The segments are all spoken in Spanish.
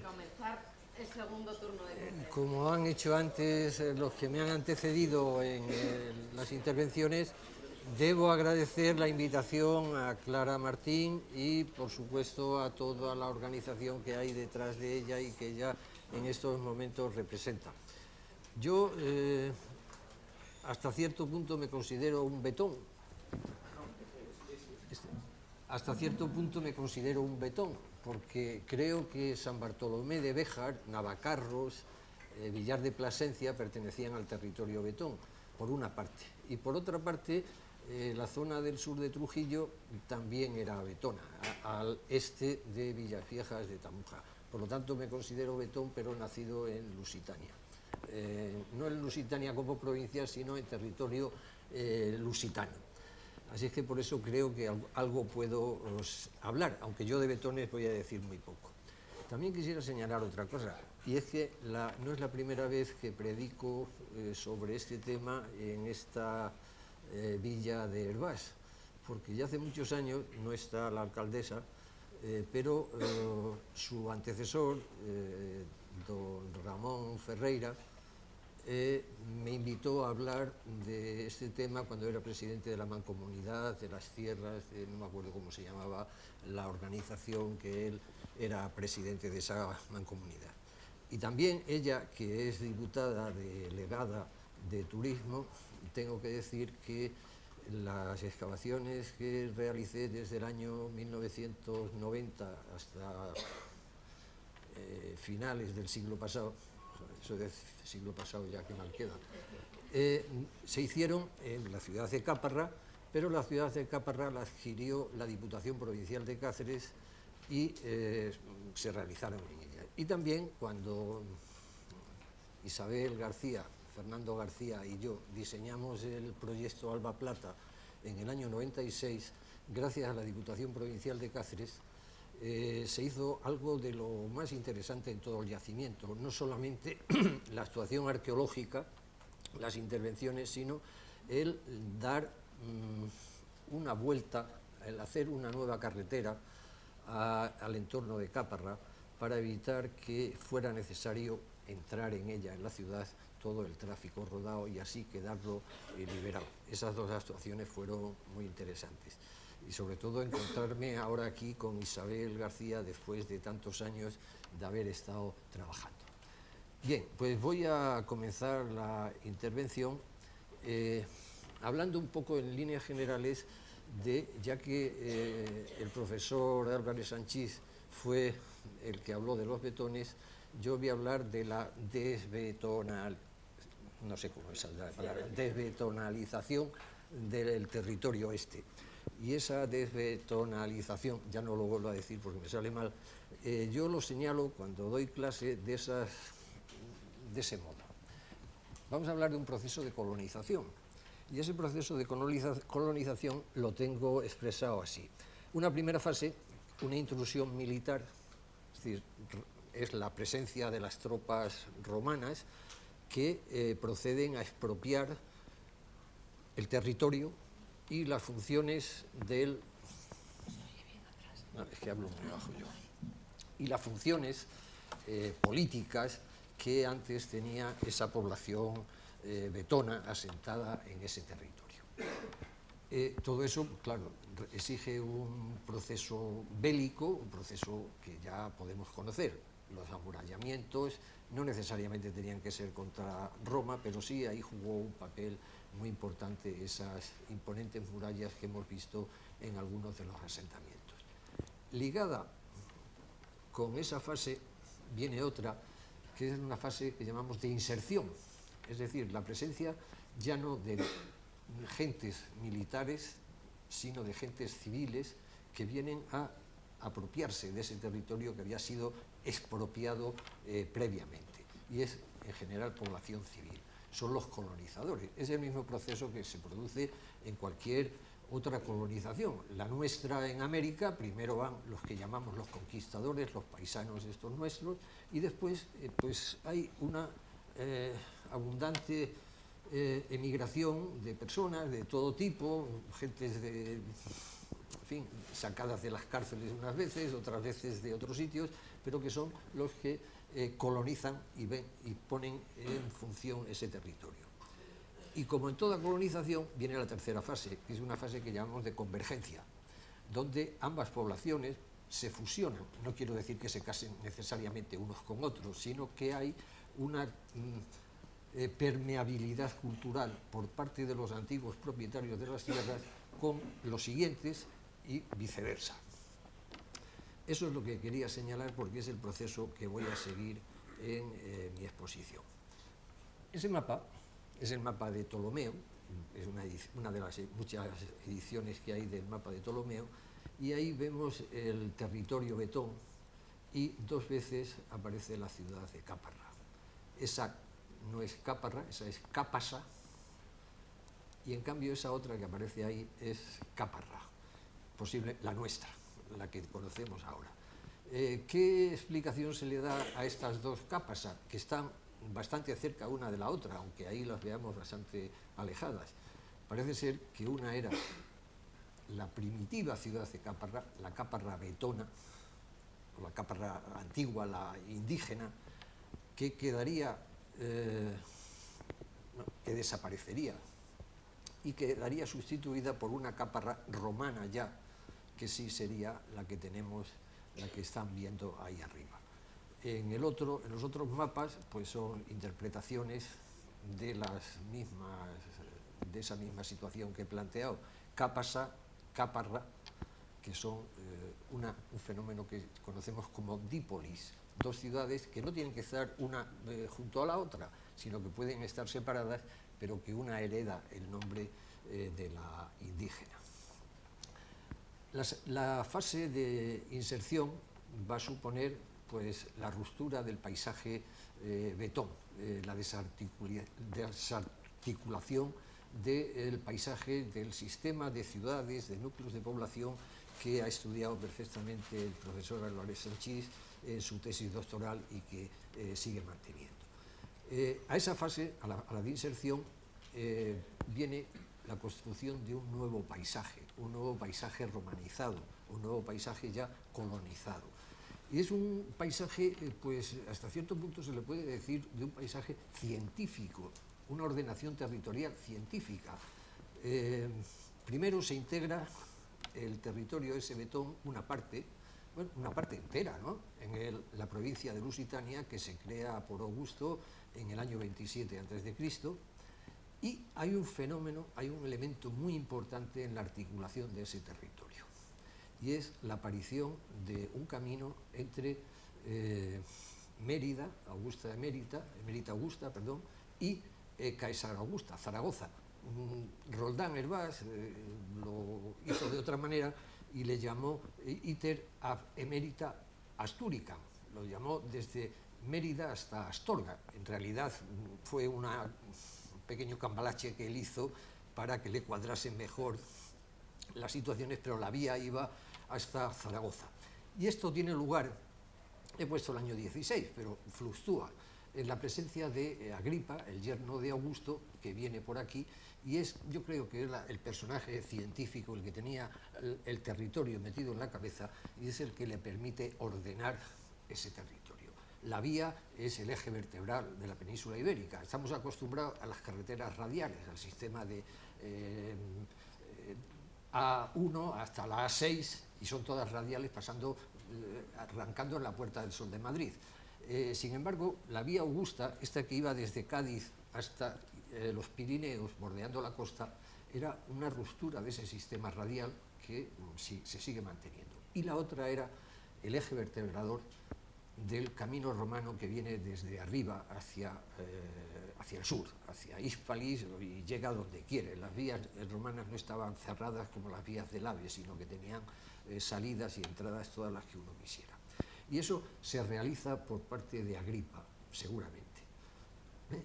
comenzar el segundo turno de conferencia. Como han hecho antes los que me han antecedido en las intervenciones, debo agradecer la invitación a Clara Martín y, por supuesto, a toda la organización que hay detrás de ella y que ella en estos momentos representa. Yo, hasta cierto punto, me considero un betón. Hasta cierto punto me considero un betón, porque creo que San Bartolomé de Béjar, Navacarros, Villar de Plasencia pertenecían al territorio betón, por una parte. Y por otra parte, la zona del sur de Trujillo también era betona, al este de Villaviejas de Tamuja. Por lo tanto, me considero betón, pero nacido en Lusitania. No en Lusitania como provincia, sino en territorio lusitano. Así es que por eso creo que algo puedo hablar, aunque yo de betones voy a decir muy poco. También quisiera señalar otra cosa, y es que no es la primera vez que predico sobre este tema en esta villa de Hervás, porque ya hace muchos años, no está la alcaldesa, pero su antecesor, don Ramón Ferreira, me invitó a hablar de este tema cuando era presidente de la Mancomunidad de las Tierras, no me acuerdo cómo se llamaba la organización que él era presidente de esa mancomunidad. Y también ella, que es diputada delegada de Turismo, tengo que decir que las excavaciones que realicé desde el año 1990 hasta finales del siglo pasado, eso del siglo pasado ya que mal queda, se hicieron en la ciudad de Caparra, pero la ciudad de Caparra la adquirió la Diputación Provincial de Cáceres y se realizaron en ella. Y también cuando Isabel García, Fernando García y yo diseñamos el proyecto Alba Plata en el año 96, gracias a la Diputación Provincial de Cáceres, se hizo algo de lo más interesante en todo el yacimiento, no solamente la actuación arqueológica, las intervenciones, sino el dar una vuelta, el hacer una nueva carretera al entorno de Caparra para evitar que fuera necesario entrar en ella, en la ciudad, todo el tráfico rodado y así quedarlo liberado. Esas dos actuaciones fueron muy interesantes. Y sobre todo encontrarme ahora aquí con Isabel García después de tantos años de haber estado trabajando. Bien, pues voy a comenzar la intervención hablando un poco en líneas generales ya que el profesor Álvarez Sanchís fue el que habló de los betones, yo voy a hablar de la desbetonalización del territorio este. Y esa desbetonalización, ya no lo vuelvo a decir porque me sale mal, yo lo señalo cuando doy clase de ese modo. Vamos a hablar de un proceso de colonización, y ese proceso de colonización lo tengo expresado así. Una primera fase, una intrusión militar, es decir, es la presencia de las tropas romanas que proceden a expropiar el territorio y las funciones del... No, es que hablo muy bajo yo. Y las funciones políticas que antes tenía esa población betona asentada en ese territorio. Todo eso, claro, exige un proceso bélico, un proceso que ya podemos conocer. Los amurallamientos no necesariamente tenían que ser contra Roma, pero sí ahí jugó un papel muy importante esas imponentes murallas que hemos visto en algunos de los asentamientos. Ligada con esa fase viene otra, que es una fase que llamamos de inserción, es decir, la presencia ya no de gentes militares, sino de gentes civiles que vienen a apropiarse de ese territorio que había sido expropiado previamente, y es en general población civil. Son los colonizadores. Es el mismo proceso que se produce en cualquier otra colonización. La nuestra en América, primero van los que llamamos los conquistadores, los paisanos estos nuestros, y después pues hay una abundante emigración de personas de todo tipo, gentes de fin, sacadas de las cárceles unas veces, otras veces de otros sitios, pero que son los que colonizan y ponen en función ese territorio. Y como en toda colonización, viene la tercera fase, que es una fase que llamamos de convergencia, donde ambas poblaciones se fusionan. No quiero decir que se casen necesariamente unos con otros, sino que hay una permeabilidad cultural por parte de los antiguos propietarios de las tierras con los siguientes y viceversa. Eso es lo que quería señalar porque es el proceso que voy a seguir en mi exposición. Ese mapa es el mapa de Ptolomeo, es una de las muchas ediciones que hay del mapa de Ptolomeo, y ahí vemos el territorio vetón y 2 veces aparece la ciudad de Caparra. Esa no es Caparra, esa es Capasa, y en cambio esa otra que aparece ahí es Caparra, posible la nuestra, la que conocemos ahora. ¿Qué explicación se le da a estas 2 Capasa, que están bastante cerca una de la otra, aunque ahí las veamos bastante alejadas? Parece ser que una era la primitiva ciudad de Caparra, la Caparra vetona, o la Caparra antigua, la indígena, que quedaría, que desaparecería y quedaría sustituida por una Caparra romana ya, que sí sería la que tenemos, la que están viendo ahí arriba. En los otros mapas, pues son interpretaciones de esa misma situación que he planteado. Capasa, Caparra, que son un fenómeno que conocemos como dípolis, 2 ciudades que no tienen que estar una junto a la otra, sino que pueden estar separadas, pero que una hereda el nombre de la indígena. La fase de inserción va a suponer pues, la ruptura del paisaje vetón, la desarticulación del paisaje del sistema de ciudades, de núcleos de población que ha estudiado perfectamente el profesor Álvarez Sanchís en su tesis doctoral y que sigue manteniendo. A esa fase, a la de inserción, viene la construcción de un nuevo paisaje romanizado, un nuevo paisaje ya colonizado. Y es un paisaje, pues hasta cierto punto se le puede decir de un paisaje científico, una ordenación territorial científica. Primero se integra el territorio ese vetón, una parte entera, ¿no? En la provincia de Lusitania, que se crea por Augusto en el año 27 a.C., y hay un fenómeno, hay un elemento muy importante en la articulación de ese territorio, y es la aparición de un camino entre Mérida Augusta, y Caesar Augusta, Zaragoza. Roldán Herbás lo hizo de otra manera y le llamó iter ab emerita Astúrica, lo llamó desde Mérida hasta Astorga. En realidad fue un pequeño cambalache que él hizo para que le cuadrasen mejor las situaciones, pero la vía iba hasta Zaragoza. Y esto tiene lugar, he puesto el año 16, pero fluctúa, en la presencia de Agripa, el yerno de Augusto, que viene por aquí, y yo creo que es el personaje científico, el que tenía el territorio metido en la cabeza, y es el que le permite ordenar ese territorio. La vía es el eje vertebral de la península ibérica. Estamos acostumbrados a las carreteras radiales, al sistema de A1 hasta la A6, y son todas radiales arrancando en la Puerta del Sol de Madrid. Sin embargo, la vía Augusta, esta que iba desde Cádiz hasta los Pirineos, bordeando la costa, era una ruptura de ese sistema radial que se sigue manteniendo. Y la otra era el eje vertebrador del camino romano que viene desde arriba hacia el sur, hacia Hispalis, y llega donde quiere. Las vías romanas no estaban cerradas como las vías del AVE, sino que tenían salidas y entradas todas las que uno quisiera. Y eso se realiza por parte de Agripa, seguramente.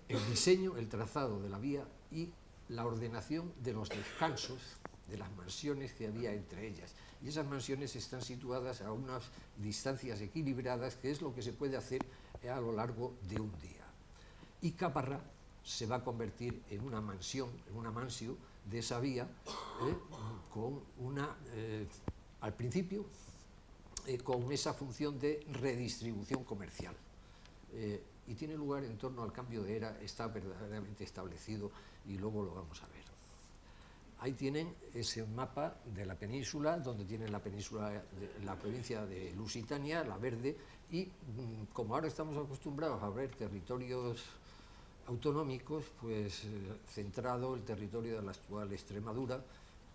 El diseño, el trazado de la vía y la ordenación de los descansos, de las mansiones que había entre ellas. Y esas mansiones están situadas a unas distancias equilibradas, que es lo que se puede hacer a lo largo de un día. Y Caparra se va a convertir en una mansión, en una mansio de esa vía, con una al principio con esa función de redistribución comercial. Y tiene lugar en torno al cambio de era, está verdaderamente establecido y luego lo vamos a ver. Ahí tienen ese mapa de la península, donde tienen la península, la provincia de Lusitania, la verde, y como ahora estamos acostumbrados a ver territorios autonómicos, pues centrado el territorio de la actual Extremadura,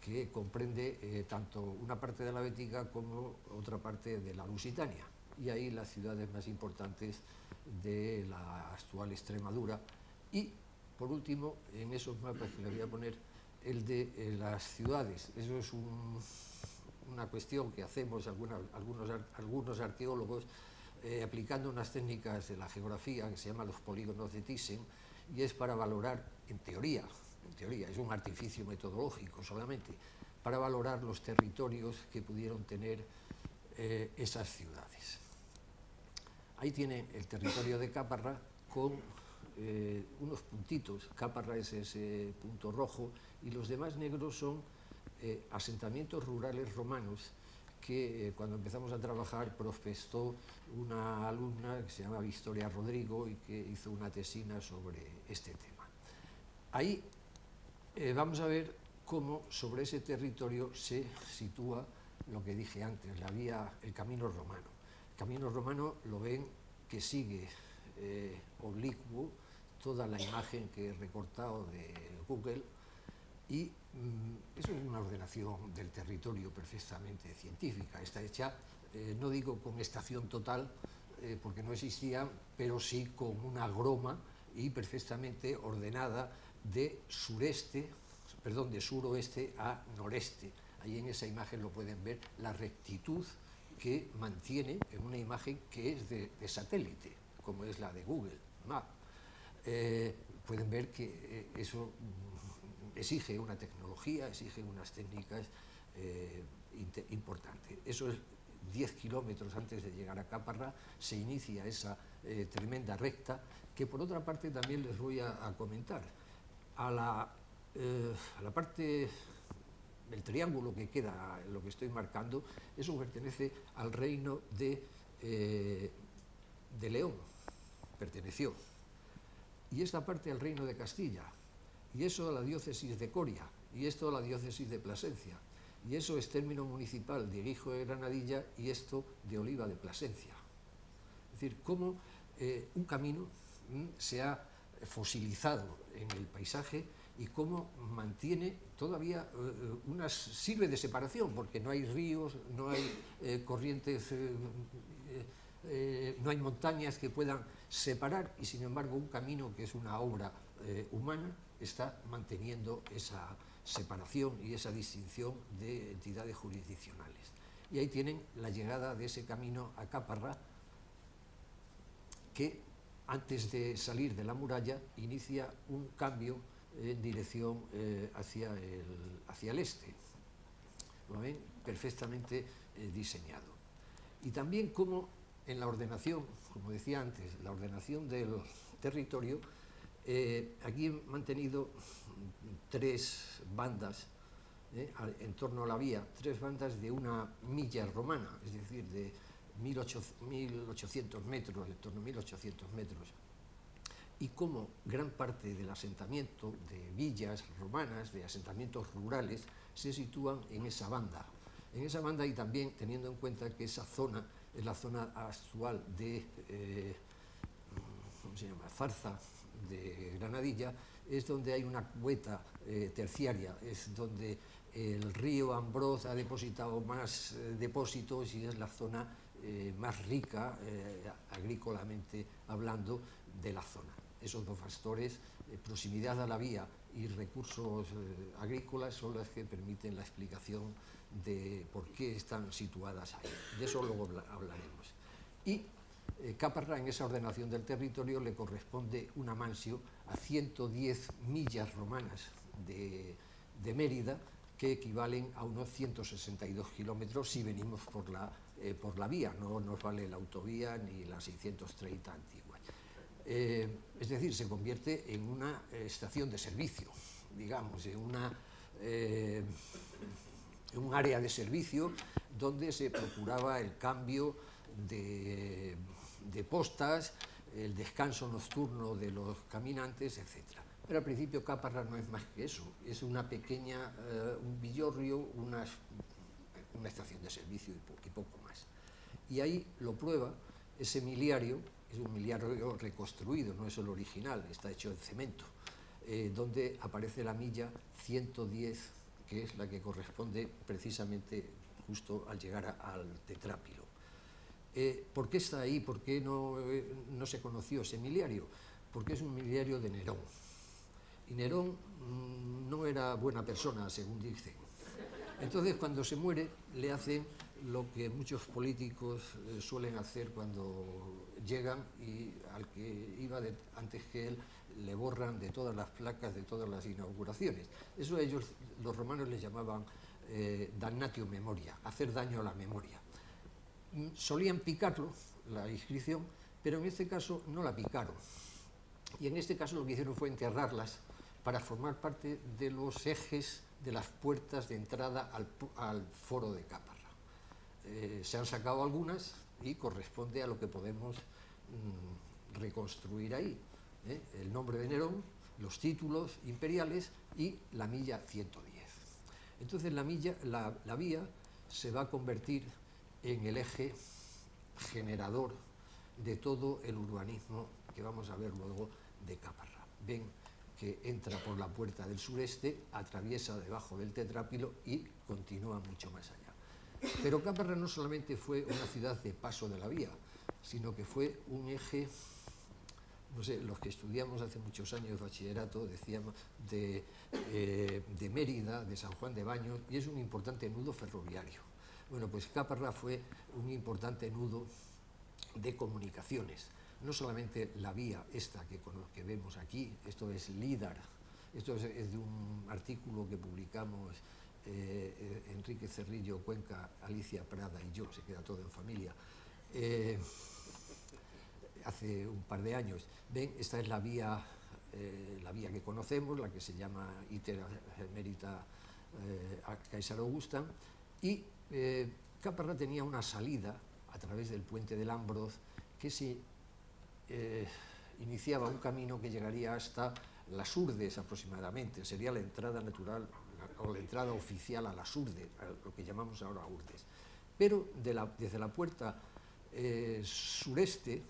que comprende tanto una parte de la Bética como otra parte de la Lusitania, y ahí las ciudades más importantes de la actual Extremadura. Y, por último, en esos mapas que les voy a poner, el de las ciudades. Eso es una cuestión que hacemos algunos arqueólogos aplicando unas técnicas de la geografía que se llaman los polígonos de Thyssen, y es para valorar, en teoría, es un artificio metodológico solamente, para valorar los territorios que pudieron tener esas ciudades. Ahí tienen el territorio de Caparra con unos puntitos. Caparra es ese punto rojo y los demás negros son asentamientos rurales romanos que cuando empezamos a trabajar prospectó una alumna que se llama Victoria Rodrigo y que hizo una tesina sobre este tema. Ahí vamos a ver cómo sobre ese territorio se sitúa lo que dije antes, la vía, el camino romano. El camino romano lo ven que sigue oblicuo toda la imagen que he recortado de Google, y eso es una ordenación del territorio perfectamente científica. Está hecha, no digo con estación total, porque no existía, pero sí con una groma y perfectamente ordenada de suroeste a noreste. Ahí en esa imagen lo pueden ver, la rectitud que mantiene en una imagen que es de satélite, como es la de Google Maps. Pueden ver que eso exige una tecnología, exige unas técnicas importantes. Eso es 10 kilómetros antes de llegar a Caparra, se inicia esa tremenda recta, que por otra parte también les voy a comentar. A la parte del triángulo que queda, lo que estoy marcando, eso pertenece al reino de León, perteneció. Y esta parte al reino de Castilla, y eso a la diócesis de Coria, y esto a la diócesis de Plasencia, y eso es término municipal de Guijo de Granadilla, y esto de Oliva de Plasencia. Es decir, cómo un camino se ha fosilizado en el paisaje y cómo mantiene todavía sirve de separación, porque no hay ríos, no hay corrientes, no hay montañas que puedan separar, y sin embargo un camino que es una obra humana está manteniendo esa separación y esa distinción de entidades jurisdiccionales. Y ahí tienen la llegada de ese camino a Caparra, que antes de salir de la muralla inicia un cambio en dirección hacia el este. Lo ven perfectamente diseñado. Y también como en la ordenación, como decía antes, la ordenación del territorio, aquí he mantenido 3 bandas en torno a la vía, 3 bandas de una milla romana, es decir, de 1800 metros, en torno a 1800 metros. Y como gran parte del asentamiento de villas romanas, de asentamientos rurales, se sitúan en esa banda. En esa banda, y también teniendo en cuenta que esa zona es la zona actual de Zarza de Granadilla, es donde hay una cueta terciaria, es donde el río Ambroz ha depositado más depósitos y es la zona más rica, agrícolamente hablando, de la zona. Esos 2 factores, proximidad a la vía y recursos agrícolas, son las que permiten la explicación de por qué están situadas ahí. De eso luego hablaremos. Y Caparra, en esa ordenación del territorio, le corresponde una mansio a 110 millas romanas de Mérida, que equivalen a unos 162 kilómetros si venimos por la vía, no nos vale la autovía ni la 630 antigua. Es decir, se convierte en una estación de servicio, digamos, en un área de servicio donde se procuraba el cambio de postas, el descanso nocturno de los caminantes, etc. Pero al principio Caparra no es más que eso, es una pequeña, un villorrio, una estación de servicio y poco más. Y ahí lo prueba ese miliario, es un miliario reconstruido, no es el original, está hecho en cemento, donde aparece la milla 110, que es la que corresponde precisamente justo al llegar al Tetrápilo. ¿Por qué está ahí? ¿Por qué no se conoció ese miliario? Porque es un miliario de Nerón. Y Nerón no era buena persona, según dicen. Entonces, cuando se muere, le hacen lo que muchos políticos suelen hacer cuando llegan y al que iba antes que él le borran de todas las placas, de todas las inauguraciones. Eso ellos, los romanos, les llamaban damnatio memoria, hacer daño a la memoria. Solían picarlo, la inscripción, pero en este caso no la picaron. Y en este caso lo que hicieron fue enterrarlas para formar parte de los ejes de las puertas de entrada al foro de Caparra. Se han sacado algunas y corresponde a lo que podemos reconstruir ahí. El nombre de Nerón, los títulos imperiales y la milla 110. Entonces la vía se va a convertir en el eje generador de todo el urbanismo que vamos a ver luego de Caparra. Ven que entra por la puerta del sureste, atraviesa debajo del Tetrápilo y continúa mucho más allá. Pero Caparra no solamente fue una ciudad de paso de la vía, sino que fue un eje, no sé, los que estudiamos hace muchos años bachillerato decíamos de Mérida, de San Juan de Baños, y es un importante nudo ferroviario. Bueno, pues Caparra fue un importante nudo de comunicaciones. No solamente la vía esta que vemos aquí, esto es Lídar, esto es de un artículo que publicamos Enrique Cerrillo Cuenca, Alicia Prada y yo, se queda todo en familia, hace un par de años. Ven, esta es la vía que conocemos, la que se llama Iter Emerita Caesar Augustam, y Caparra tenía una salida a través del puente del Ambroz que se iniciaba un camino que llegaría hasta las Urdes aproximadamente, sería la entrada natural o la entrada oficial a las Urdes, a lo que llamamos ahora Urdes. Pero desde la puerta sureste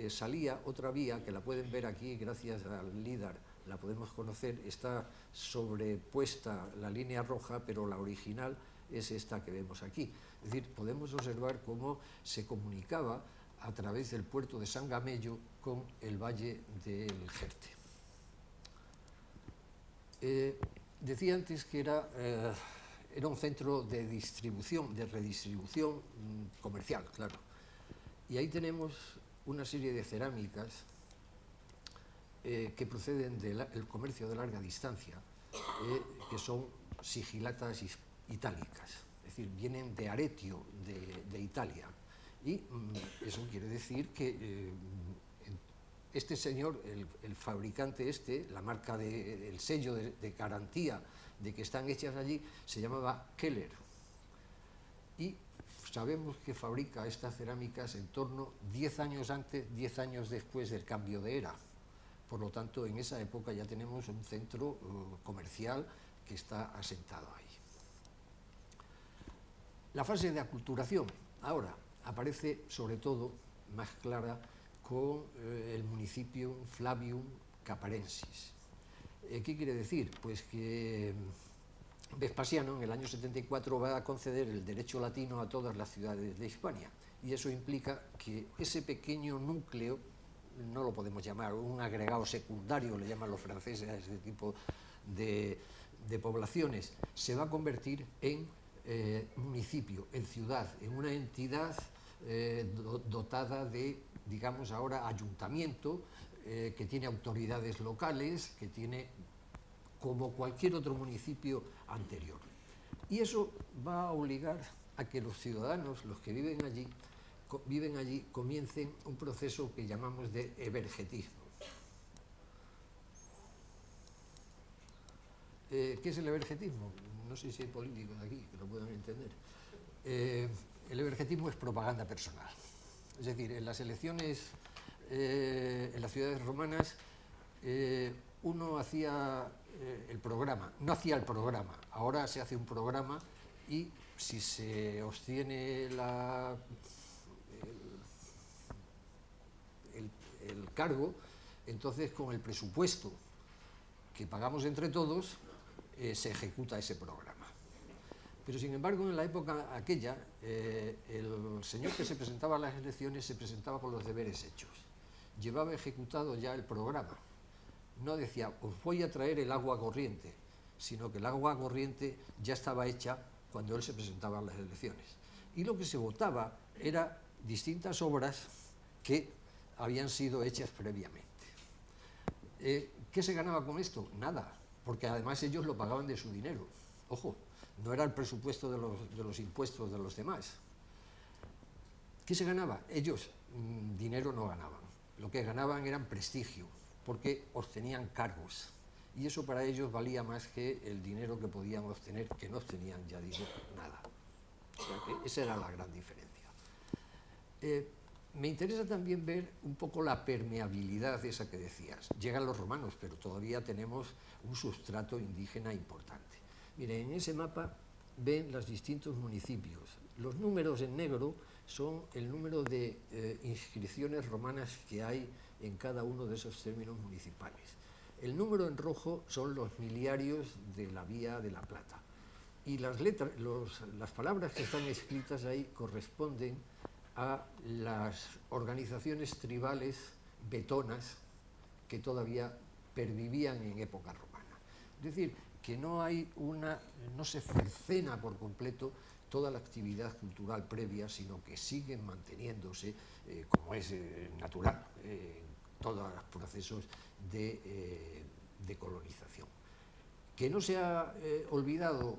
salía otra vía que la pueden ver aquí gracias al LIDAR, la podemos conocer, está sobrepuesta la línea roja, pero la original es esta que vemos aquí. Es decir, podemos observar cómo se comunicaba a través del puerto de San Gamello con el valle del Jerte. Decía antes que era un centro de distribución, de redistribución comercial, claro. Y ahí tenemos una serie de cerámicas que proceden del comercio de larga distancia, que son sigilatas itálicas, es decir, vienen de Aretio, de Italia. Y eso quiere decir que este señor, el fabricante la marca el sello de garantía de que están hechas allí, se llamaba Keller. Y sabemos que fabrica estas cerámicas en torno 10 años antes, 10 años después del cambio de era. Por lo tanto, en esa época ya tenemos un centro comercial que está asentado ahí. La fase de aculturación, ahora, aparece sobre todo más clara con el municipio Flavium Caparensis. ¿Qué quiere decir? Pues que Vespasiano en el año 74 va a conceder el derecho latino a todas las ciudades de Hispania, y eso implica que ese pequeño núcleo, no lo podemos llamar un agregado secundario, le llaman los franceses a este tipo de poblaciones, se va a convertir en municipio, en ciudad, en una entidad dotada de, digamos ahora, ayuntamiento, que tiene autoridades locales, que tiene como cualquier otro municipio anterior. Y eso va a obligar a que los ciudadanos, los que viven allí, comiencen un proceso que llamamos de evergetismo. ¿Qué es el evergetismo? No sé si hay políticos aquí que lo puedan entender. el evergetismo es propaganda personal. Es decir, en las elecciones en las ciudades romanas uno hacía el programa, no hacía el programa, ahora se hace un programa y si se obtiene el cargo, entonces con el presupuesto que pagamos entre todos se ejecuta ese programa. Pero sin embargo, en la época aquella, el señor que se presentaba a las elecciones se presentaba con los deberes hechos. Llevaba ejecutado ya el programa. No decía, os voy a traer el agua corriente, sino que el agua corriente ya estaba hecha cuando él se presentaba a las elecciones. Y lo que se votaba era distintas obras que habían sido hechas previamente. ¿Qué se ganaba con esto? Nada, porque además ellos lo pagaban de su dinero. Ojo, no era el presupuesto de los impuestos de los demás. ¿Qué se ganaba? Ellos dinero no ganaban. Lo que ganaban eran prestigio, porque obtenían cargos. Y eso para ellos valía más que el dinero que podían obtener, que no obtenían, ya digo, nada. O sea que esa era la gran diferencia. Me interesa también ver un poco la permeabilidad esa que decías. Llegan los romanos, pero todavía tenemos un sustrato indígena importante. Miren, en ese mapa ven los distintos municipios. Los números en negro son el número de inscripciones romanas que hay en cada uno de esos términos municipales. El número en rojo son los miliarios de la Vía de la Plata. Y las letras, las palabras que están escritas ahí corresponden a las organizaciones tribales betonas que todavía pervivían en época romana. Es decir, que no se cercena por completo toda la actividad cultural previa, sino que siguen manteniéndose, como es natural, en todos los procesos de colonización. ¿Que no se ha olvidado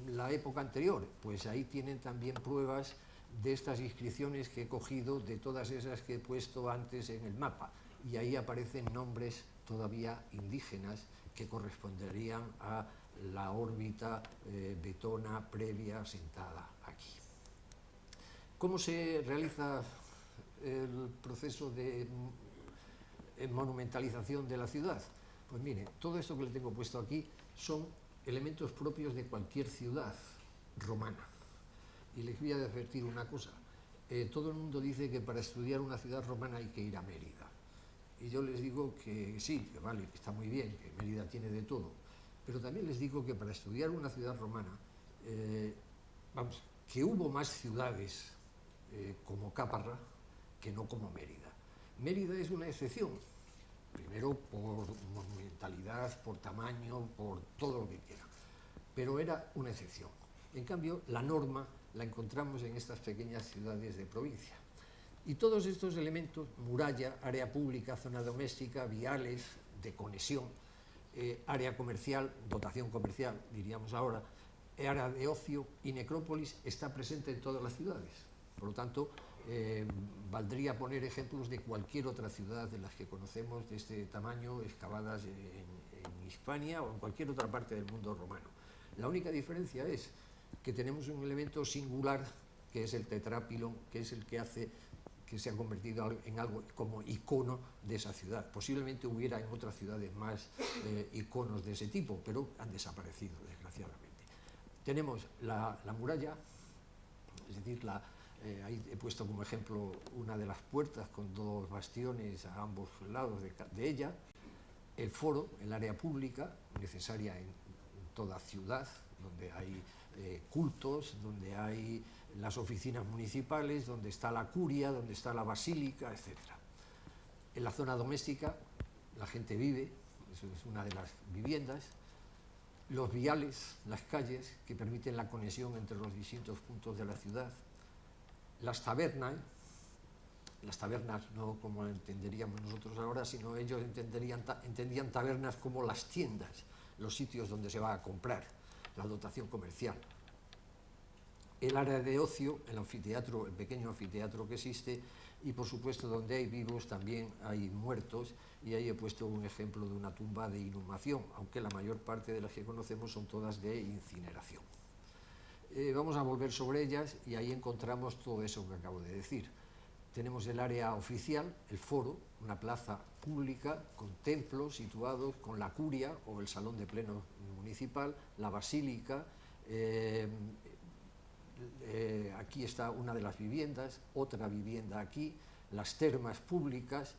la época anterior? Pues ahí tienen también pruebas de estas inscripciones que he cogido, de todas esas que he puesto antes en el mapa, y ahí aparecen nombres todavía indígenas que corresponderían a la órbita betona previa asentada aquí. ¿Cómo se realiza el proceso de monumentalización de la ciudad? Pues mire, todo esto que le tengo puesto aquí son elementos propios de cualquier ciudad romana. Y les voy a advertir una cosa. Todo el mundo dice que para estudiar una ciudad romana hay que ir a Mérida. Y yo les digo que sí, que vale, que está muy bien, que Mérida tiene de todo. Pero también les digo que para estudiar una ciudad romana, que hubo más ciudades como Caparra que no como Mérida. Mérida es una excepción, primero por monumentalidad, por tamaño, por todo lo que quiera, pero era una excepción. En cambio, la norma la encontramos en estas pequeñas ciudades de provincia. Y todos estos elementos, muralla, área pública, zona doméstica, viales, de conexión, área comercial, dotación comercial, diríamos ahora, área de ocio y necrópolis, está presente en todas las ciudades. Por lo tanto, valdría poner ejemplos de cualquier otra ciudad de las que conocemos de este tamaño, excavadas en Hispania o en cualquier otra parte del mundo romano. La única diferencia es que tenemos un elemento singular, que es el tetrápilon, que es el que hace que se ha convertido en algo como icono de esa ciudad. Posiblemente hubiera en otras ciudades más iconos de ese tipo, pero han desaparecido, desgraciadamente. Tenemos la muralla, es decir, ahí he puesto como ejemplo una de las puertas con dos bastiones a ambos lados de ella, el foro, el área pública, necesaria en toda ciudad, donde hay cultos, donde hay las oficinas municipales, donde está la curia, donde está la basílica, etc. En la zona doméstica la gente vive, eso es una de las viviendas, los viales, las calles que permiten la conexión entre los distintos puntos de la ciudad, las tabernas no como entenderíamos nosotros ahora, sino ellos entendían tabernas como las tiendas, los sitios donde se va a comprar, la dotación comercial. El área de ocio, el anfiteatro, el pequeño anfiteatro que existe, y por supuesto donde hay vivos también hay muertos, y ahí he puesto un ejemplo de una tumba de inhumación, aunque la mayor parte de las que conocemos son todas de incineración. Vamos a volver sobre ellas y ahí encontramos todo eso que acabo de decir. Tenemos el área oficial, el foro, una plaza pública con templos situados, con la curia o el salón de pleno municipal, la basílica, aquí está una de las viviendas, otra vivienda aquí, las termas públicas,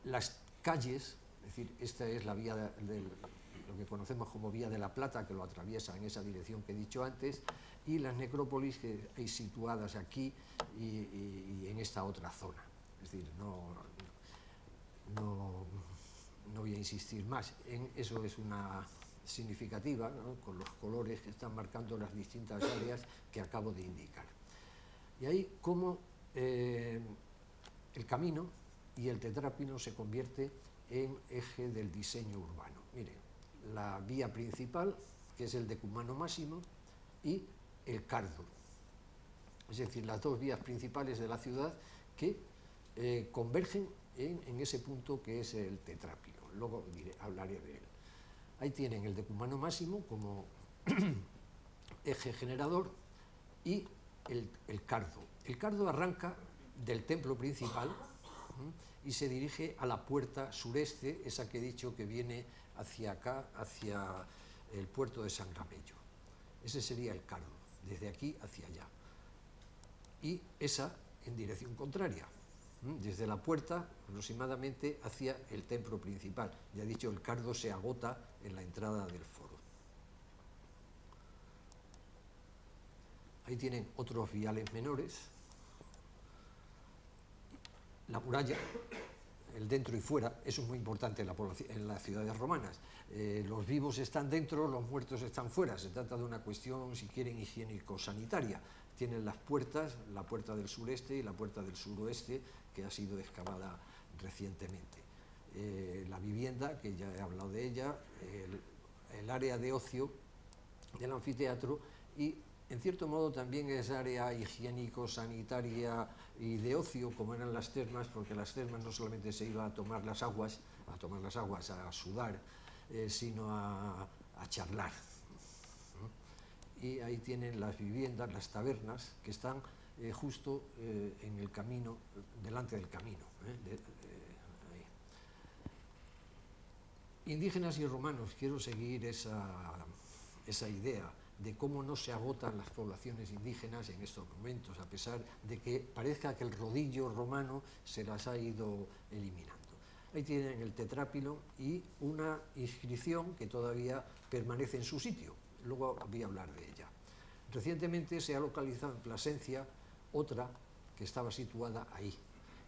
las calles, es decir, esta es la vía de lo que conocemos como Vía de la Plata, que lo atraviesa en esa dirección que he dicho antes, y las necrópolis que hay situadas aquí y en esta otra zona. Es decir, no voy a insistir más. Eso es una significativa, ¿no?, con los colores que están marcando las distintas áreas que acabo de indicar. Y ahí cómo el camino y el tetrápilo se convierte en eje del diseño urbano. Miren, la vía principal, que es el decumano máximo, y el cardo, es decir, las dos vías principales de la ciudad que convergen en ese punto que es el tetrápilo. Luego hablaré de él. Ahí tienen el decumano máximo como eje generador y el cardo. El cardo arranca del templo principal y se dirige a la puerta sureste, esa que he dicho que viene hacia acá, hacia el puerto de San Gamello. Ese sería el cardo, desde aquí hacia allá. Y esa en dirección contraria, desde la puerta aproximadamente hacia el templo principal. Ya he dicho, el cardo se agota en la entrada del foro. Ahí tienen otros viales menores. La muralla, el dentro y fuera, eso es muy importante en las ciudades romanas. Los vivos están dentro, los muertos están fuera. Se trata de una cuestión, si quieren, higiénico-sanitaria. Tienen las puertas, la puerta del sureste y la puerta del suroeste, que ha sido excavada recientemente. La vivienda, que ya he hablado de ella, el área de ocio del anfiteatro y, en cierto modo, también es área higiénico-sanitaria y de ocio, como eran las termas, porque las termas no solamente se iba a tomar las aguas, a sudar, sino a charlar. Y ahí tienen las viviendas, las tabernas, que están justo en el camino, delante del camino. Indígenas y romanos, quiero seguir esa idea de cómo no se agotan las poblaciones indígenas en estos momentos, a pesar de que parezca que el rodillo romano se las ha ido eliminando. Ahí tienen el tetrápilo y una inscripción que todavía permanece en su sitio. Luego voy a hablar de ella. Recientemente se ha localizado en Plasencia otra que estaba situada ahí,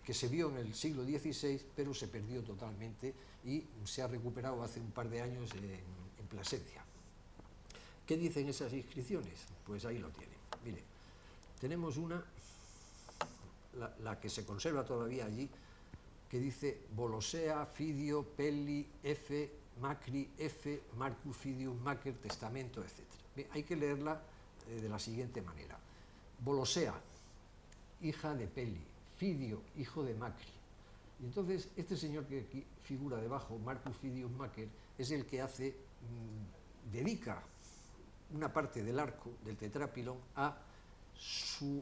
que se vio en el siglo XVI, pero se perdió totalmente y se ha recuperado hace un par de años en Plasencia. ¿Qué dicen esas inscripciones? Pues ahí lo tienen. Miren, tenemos una, la que se conserva todavía allí, que dice Volosea, Fidio, Pelli, F, Macri, F, Marcus Fidius Macer, Testamento, etc. Bien, hay que leerla de la siguiente manera. Volosea, hija de Pelli, Fidio, hijo de Macri. Y entonces este señor que aquí figura debajo, Marcus Fidius Macer, es el que dedica una parte del arco del tetrápilo a su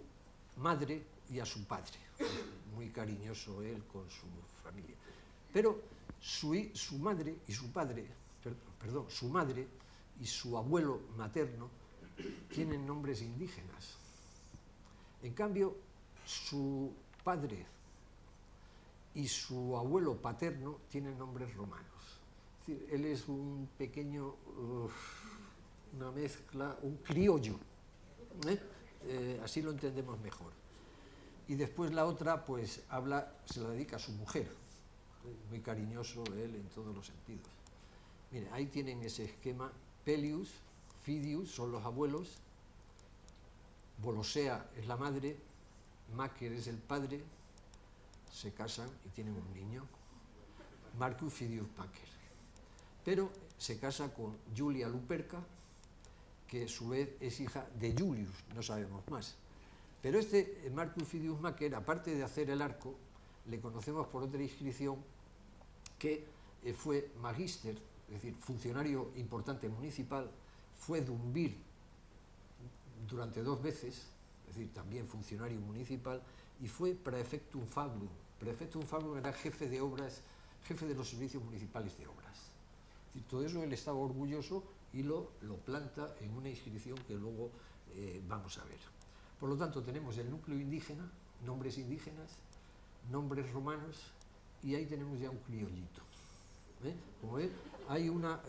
madre y a su padre. Muy cariñoso él con su familia. Pero su madre y su padre, su madre y su abuelo materno tienen nombres indígenas. En cambio, su padre y su abuelo paterno tienen nombres romanos. Es decir, él es un pequeño, una mezcla, un criollo. Así lo entendemos mejor. Y después la otra, pues, se la dedica a su mujer. Muy cariñoso él en todos los sentidos. Miren, ahí tienen ese esquema. Pellius, Fidius son los abuelos, Volosea es la madre, Macer es el padre, se casan y tienen un niño, Marcus Fidius Macer. Pero se casa con Julia Luperca, que a su vez es hija de Julius, no sabemos más. Pero este Marcus Fidius Macer, aparte de hacer el arco, le conocemos por otra inscripción que fue magíster, es decir, funcionario importante municipal, fue dumbir durante 2 veces, es decir, también funcionario municipal, y fue praefectum fabulum. Praefectum fabulum era jefe de obras, jefe de los servicios municipales de obras. Es decir, todo eso él estaba orgulloso y lo planta en una inscripción que luego vamos a ver. Por lo tanto, tenemos el núcleo indígena, nombres indígenas, nombres romanos, y ahí tenemos ya un criollito. Como ven, hay una,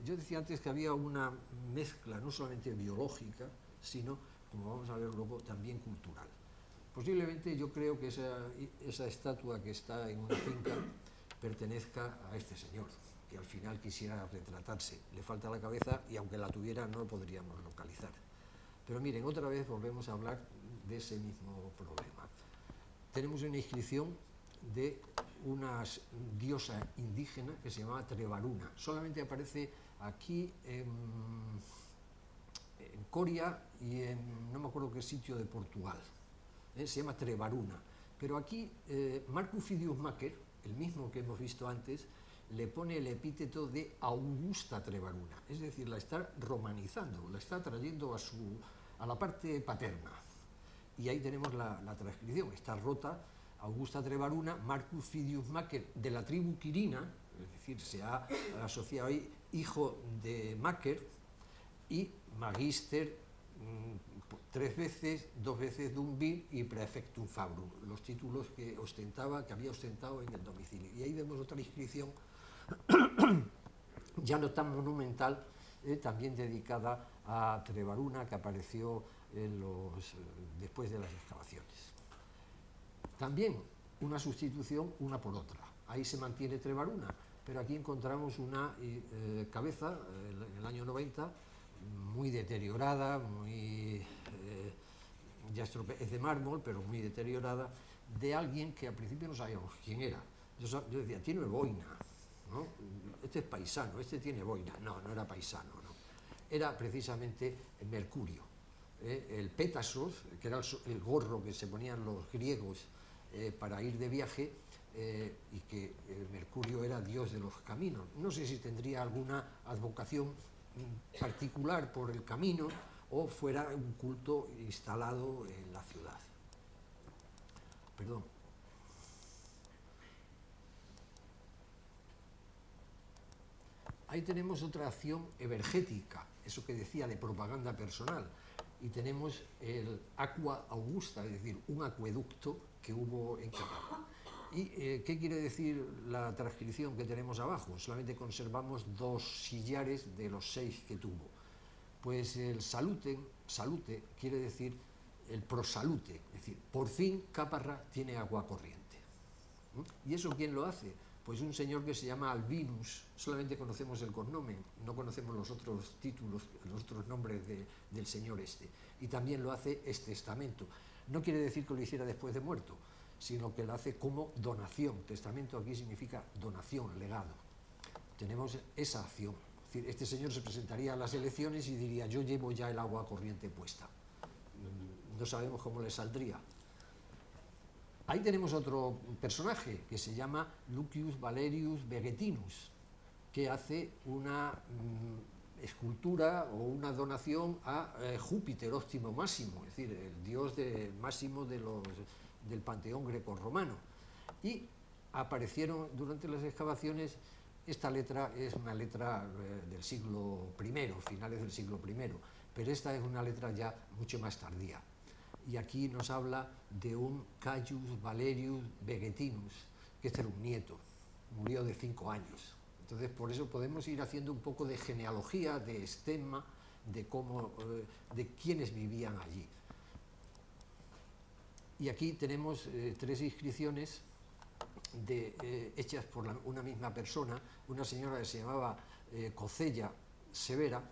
yo decía antes que había una mezcla no solamente biológica, sino, como vamos a ver luego, también cultural. Posiblemente yo creo que esa estatua que está en una finca pertenezca a este señor, que al final quisiera retratarse. Le falta la cabeza y aunque la tuviera no lo podríamos localizar. Pero miren, otra vez volvemos a hablar de ese mismo problema. Tenemos una inscripción de una diosa indígena que se llamaba Trevaruna. Solamente aparece aquí en Coria y en no me acuerdo qué sitio de Portugal. Se llama Trevaruna. Pero aquí Marcus Fidius Macer, el mismo que hemos visto antes, le pone el epíteto de Augusta Trevaruna. Es decir, la está romanizando, la está trayendo a la parte paterna. Y ahí tenemos la transcripción. Está rota. Augusta Trevaruna, Marcus Fidius Macer, de la tribu Quirina, es decir, se ha asociado ahí hijo de Macer, y Magister 3 veces, 2 veces Dumbir y Praefectum Fabrum, los títulos que había ostentado en el domicilio. Y ahí vemos otra inscripción, ya no tan monumental, también dedicada a Trevaruna, que apareció después de las excavaciones. También una sustitución una por otra. Ahí se mantiene Trevaruna, pero aquí encontramos una cabeza en el año 90, muy deteriorada, es de mármol, pero muy deteriorada, de alguien que al principio no sabíamos quién era. Yo decía, tiene boina, ¿no? Este es paisano, este tiene boina. No, no era paisano, no. Era precisamente Mercurio. El pétasos, que era el gorro que se ponían los griegos para ir de viaje, y que Mercurio era dios de los caminos. No sé si tendría alguna advocación particular por el camino o fuera un culto instalado en la ciudad. Perdón. Ahí tenemos otra acción evergética, eso que decía de propaganda personal, y tenemos el Aqua Augusta, es decir, un acueducto que hubo en Caparra. ¿Y qué quiere decir la transcripción que tenemos abajo? Solamente conservamos 2 sillares de los 6 que tuvo. Pues el salute quiere decir el prosalute, es decir, por fin Caparra tiene agua corriente. ¿Y eso quién lo hace? Pues un señor que se llama Albinus. Solamente conocemos el cognomen, no conocemos los otros títulos, los otros nombres del señor este. Y también lo hace este estamento. No quiere decir que lo hiciera después de muerto, sino que lo hace como donación. Testamento aquí significa donación, legado. Tenemos esa acción. Es decir, este señor se presentaría a las elecciones y diría, yo llevo ya el agua corriente puesta. No sabemos cómo le saldría. Ahí tenemos otro personaje que se llama Lucius Valerius Vegetinus, que hace una escultura o una donación a Júpiter óptimo máximo, es decir, el dios máximo del panteón grecorromano. Y aparecieron durante las excavaciones, esta letra es una letra del siglo I, finales del siglo I, pero esta es una letra ya mucho más tardía. Y aquí nos habla de un Caius Valerius Vegetinus, que este era un nieto, murió de 5 años. Entonces, por eso podemos ir haciendo un poco de genealogía, de estemma, de quiénes vivían allí. Y aquí tenemos 3 inscripciones hechas por una misma persona, una señora que se llamaba Cocella Severa,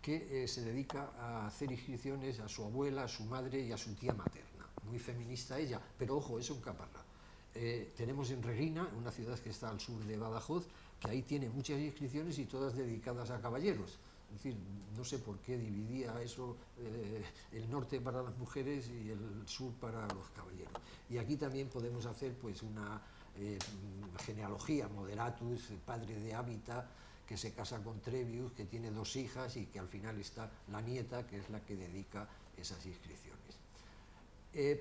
que se dedica a hacer inscripciones a su abuela, a su madre y a su tía materna. Muy feminista ella, pero ojo, es un Caparra. Tenemos en Reguina, una ciudad que está al sur de Badajoz, que ahí tiene muchas inscripciones y todas dedicadas a caballeros. Es decir, no sé por qué dividía eso, el norte para las mujeres y el sur para los caballeros. Y aquí también podemos hacer pues una genealogía, Moderatus, padre de Hábita, que se casa con Trevius, que tiene 2 hijas y que al final está la nieta, que es la que dedica esas inscripciones.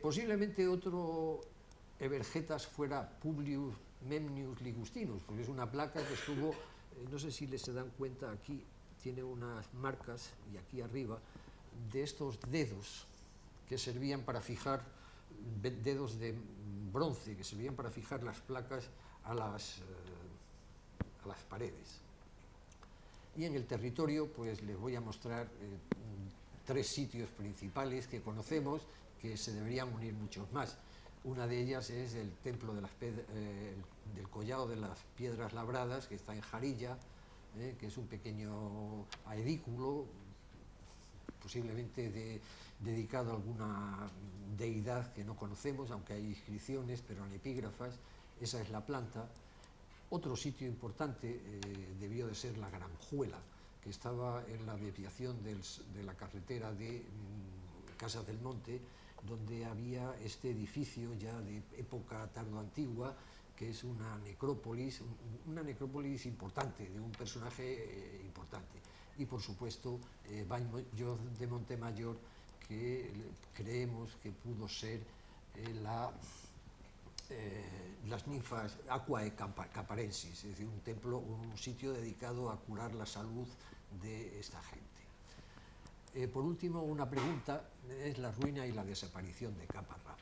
Posiblemente otro Evergetas fuera Publius Memnius Ligustinus, porque es una placa que estuvo, no sé si se dan cuenta, aquí tiene unas marcas, y aquí arriba, de estos dedos que servían para fijar, dedos de bronce, que servían para fijar las placas a las paredes. Y en el territorio, pues les voy a mostrar 3 sitios principales que conocemos, que se deberían unir muchos más. Una de ellas es el templo de del Collado de las Piedras Labradas, que está en Jarilla, que es un pequeño edículo, posiblemente dedicado a alguna deidad que no conocemos, aunque hay inscripciones, pero en epígrafas. Esa es la planta. Otro sitio importante debió de ser la Granjuela, que estaba en la desviación de la carretera de Casas del Monte, donde había este edificio ya de época tardoantigua, que es una necrópolis importante, de un personaje importante. Y por supuesto, Baños de Montemayor, que creemos que pudo ser las ninfas Aquae Caparensis, es decir, un templo, un sitio dedicado a curar la salud de esta gente. Por último, una pregunta es la ruina y la desaparición de Caparra.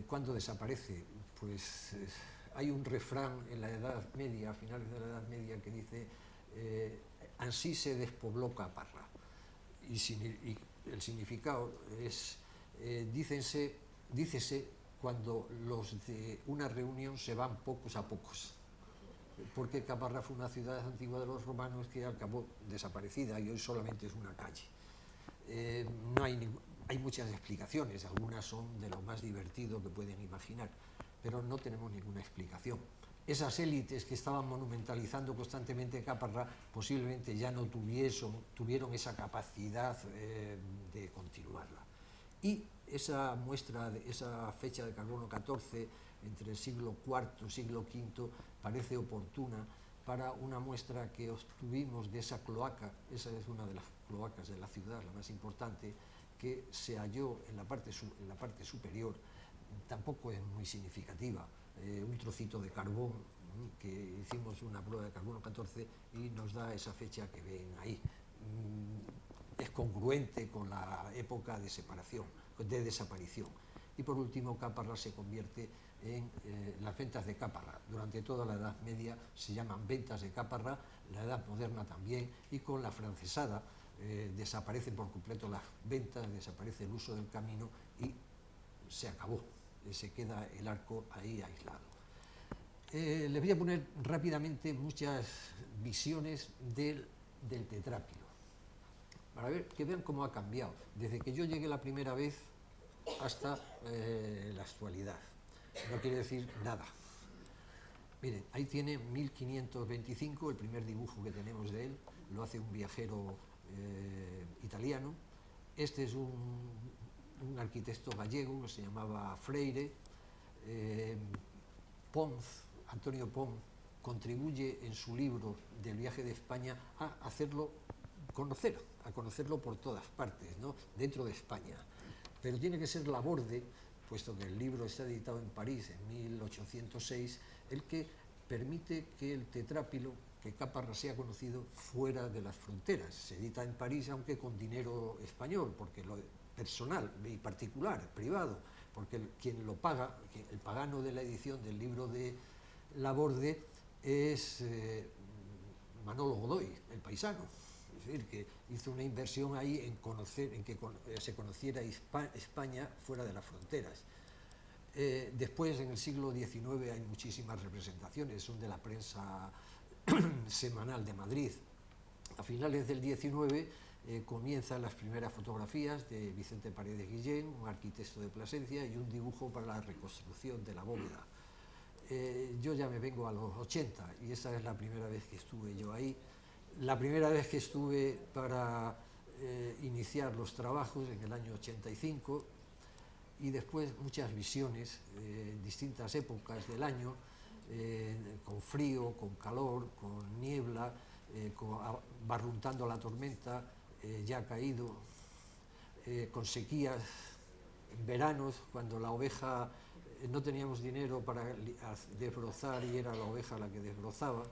¿Cuándo desaparece? Pues hay un refrán en la Edad Media, a finales de la Edad Media, que dice «Ansí se despobló Caparra». Y el significado es, dícese cuando los de una reunión se van pocos a pocos, porque Caparra fue una ciudad antigua de los romanos que acabó desaparecida y hoy solamente es una calle. No hay muchas explicaciones, algunas son de lo más divertido que pueden imaginar, pero no tenemos ninguna explicación. Esas élites que estaban monumentalizando constantemente Caparra posiblemente ya no tuvieron esa capacidad de continuarla. Y esa muestra, esa fecha de carbono 14, entre el siglo IV y siglo V, parece oportuna para una muestra que obtuvimos de esa cloaca. Esa es una de las cloacas de la ciudad, la más importante, que se halló en la parte superior. Tampoco es muy significativa, un trocito de carbón, que hicimos una prueba de carbono 14 y nos da esa fecha que ven ahí. Es congruente con la época de desaparición. Y por último, Caparra se convierte en las ventas de Caparra. Durante toda la Edad Media se llaman ventas de Caparra, la Edad Moderna también, y con la francesada desaparecen por completo las ventas, desaparece el uso del camino y se acabó, se queda el arco ahí aislado. Les voy a poner rápidamente muchas visiones del tetrápilo, para que vean cómo ha cambiado, desde que yo llegué la primera vez hasta la actualidad. No quiere decir nada. Miren, ahí tiene 1525, el primer dibujo que tenemos de él, lo hace un viajero italiano. Este es un arquitecto gallego que se llamaba Freire. Pons, Antonio Pons, contribuye en su libro del viaje de España a hacerlo a conocerlo por todas partes, ¿no?, dentro de España. Pero tiene que ser Laborde, puesto que el libro está editado en París en 1806, el que permite que el tetrápilo, que Caparra sea conocido fuera de las fronteras. Se edita en París, aunque con dinero español, porque lo personal y particular, privado, porque quien lo paga, el pagano de la edición del libro de Laborde es Manolo Godoy, el paisano. Es decir, que hizo una inversión ahí en que se conociera España fuera de las fronteras. Después, en el siglo XIX, hay muchísimas representaciones, son de la prensa semanal de Madrid. A finales del XIX comienzan las primeras fotografías de Vicente Paredes Guillén, un arquitecto de Plasencia, y un dibujo para la reconstrucción de la bóveda. Yo ya me vengo a los 80 y esa es la primera vez que estuve yo ahí. La primera vez que estuve para iniciar los trabajos en el año 85, y después muchas visiones, distintas épocas del año. con frío, con calor, con niebla, barruntando la tormenta, ya ha caído, con sequías, en veranos, cuando la oveja no teníamos dinero para desbrozar y era la oveja la que desbrozaba,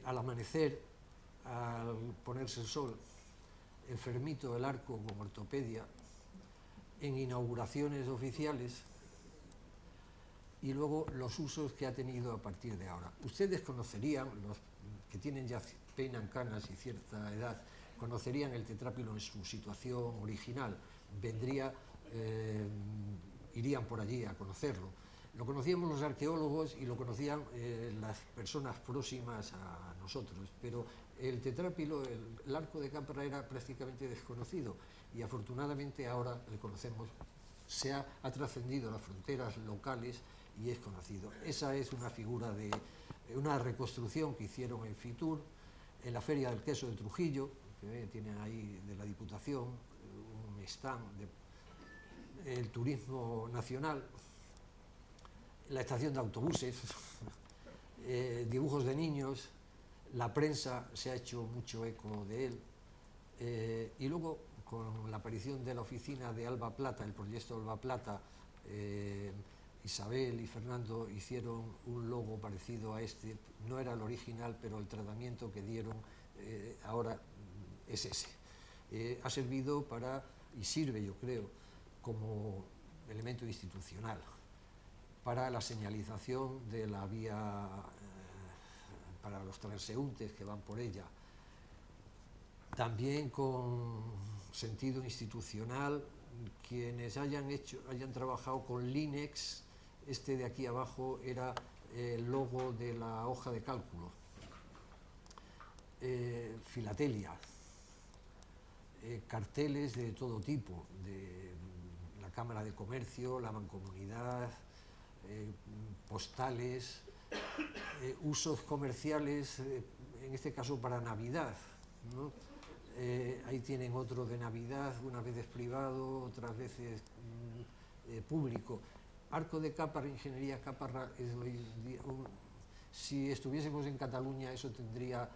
al amanecer, al ponerse el sol, enfermito el arco con ortopedia, en inauguraciones oficiales, y luego los usos que ha tenido a partir de ahora. Ustedes conocerían, los que tienen ya peinan canas y cierta edad, conocerían el tetrápilo en su situación original, irían por allí a conocerlo. Lo conocíamos los arqueólogos y lo conocían las personas próximas a nosotros, pero el tetrápilo, el arco de Caparra, era prácticamente desconocido y afortunadamente ahora le conocemos, ha trascendido las fronteras locales y es conocido. Esa es una figura de una reconstrucción que hicieron en Fitur, en la Feria del Queso de Trujillo, que tienen ahí de la Diputación, un stand del turismo nacional, la estación de autobuses, dibujos de niños, la prensa se ha hecho mucho eco de él, y luego con la aparición de la oficina de Alba Plata, el proyecto Alba Plata, Isabel y Fernando hicieron un logo parecido a este, no era el original, pero el tratamiento que dieron ahora es ese. Ha servido para, y sirve yo creo, como elemento institucional, para la señalización de la vía para los transeúntes que van por ella. También con sentido institucional, quienes hayan trabajado con Linex, este de aquí abajo era el logo de la hoja de cálculo. Filatelia, carteles de todo tipo, de la Cámara de Comercio, la Mancomunidad, postales, usos comerciales, en este caso para Navidad, ¿no? Ahí tienen otro de Navidad, unas veces privado, otras veces público. Arco de Caparra, Ingeniería Caparra, es hoy día si estuviésemos en Cataluña eso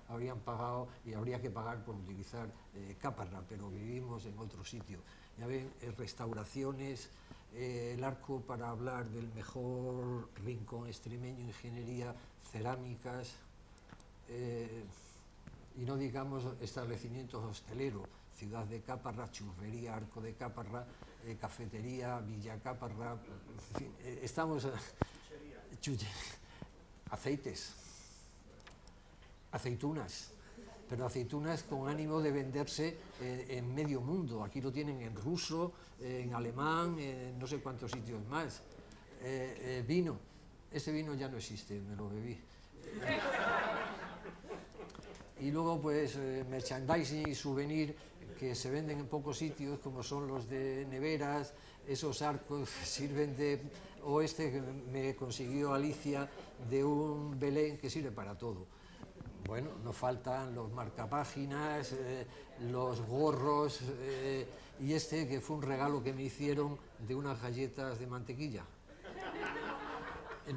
habrían pagado y habría que pagar por utilizar Caparra, pero vivimos en otro sitio. Ya ven, restauraciones, el arco para hablar del mejor rincón extremeño, ingeniería, cerámicas, y no digamos establecimientos hosteleros, Ciudad de Caparra, Churrería, Arco de Caparra, Cafetería, Villa Caparra, en fin, estamos... Aceites, aceitunas, pero aceitunas con ánimo de venderse en medio mundo. Aquí lo tienen en ruso, en alemán, en no sé cuántos sitios más. Vino, ese vino ya no existe, me lo bebí. Y luego pues merchandising y souvenir que se venden en pocos sitios, como son los de neveras, esos arcos sirven de... o este que me consiguió Alicia, de un Belén que sirve para todo. Bueno, nos faltan los marcapáginas, los gorros, y este que fue un regalo que me hicieron de unas galletas de mantequilla.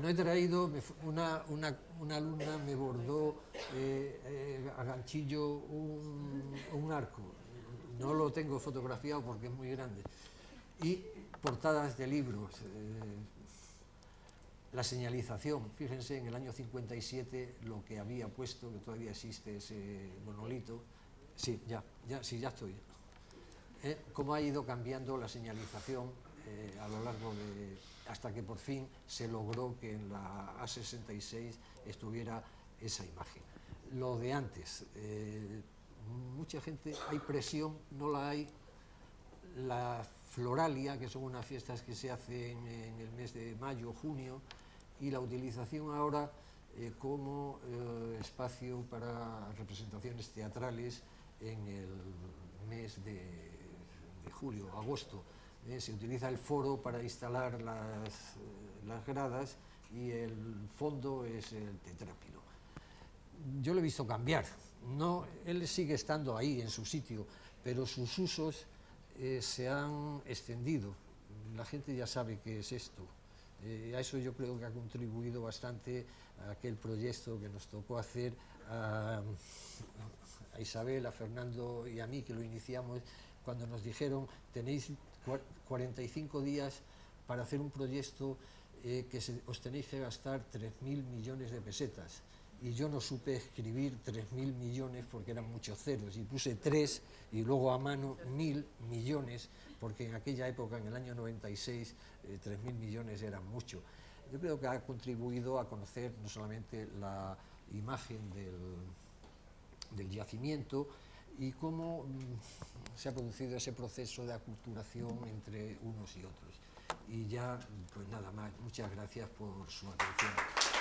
No he traído, una alumna me bordó a ganchillo un arco, no lo tengo fotografiado porque es muy grande, y portadas de libros, la señalización, fíjense en el año 57 lo que había puesto, que todavía existe ese monolito, sí, ya estoy, cómo ha ido cambiando la señalización a lo largo de... hasta que por fin se logró que en la A66 estuviera esa imagen. Lo de antes, mucha gente, hay presión, no la hay. La Floralia, que son unas fiestas que se hacen en el mes de mayo, junio, y la utilización ahora como espacio para representaciones teatrales en el mes de julio, agosto. Se utiliza el foro para instalar las gradas y el fondo es el tetrápilo. Yo lo he visto cambiar, no, él sigue estando ahí en su sitio, pero sus usos se han extendido. La gente ya sabe qué es esto. A eso yo creo que ha contribuido bastante a aquel proyecto que nos tocó hacer a Isabel, a Fernando y a mí, que lo iniciamos, cuando nos dijeron tenéis 45 días para hacer un proyecto que os tenéis que gastar 3.000 millones de pesetas. Y yo no supe escribir 3.000 millones porque eran muchos ceros, y puse 3 y luego a mano 1.000 millones, porque en aquella época, en el año 96, 3.000 millones eran mucho. Yo creo que ha contribuido a conocer no solamente la imagen del yacimiento y cómo se ha producido ese proceso de aculturación entre unos y otros. Y ya, pues nada más, muchas gracias por su atención.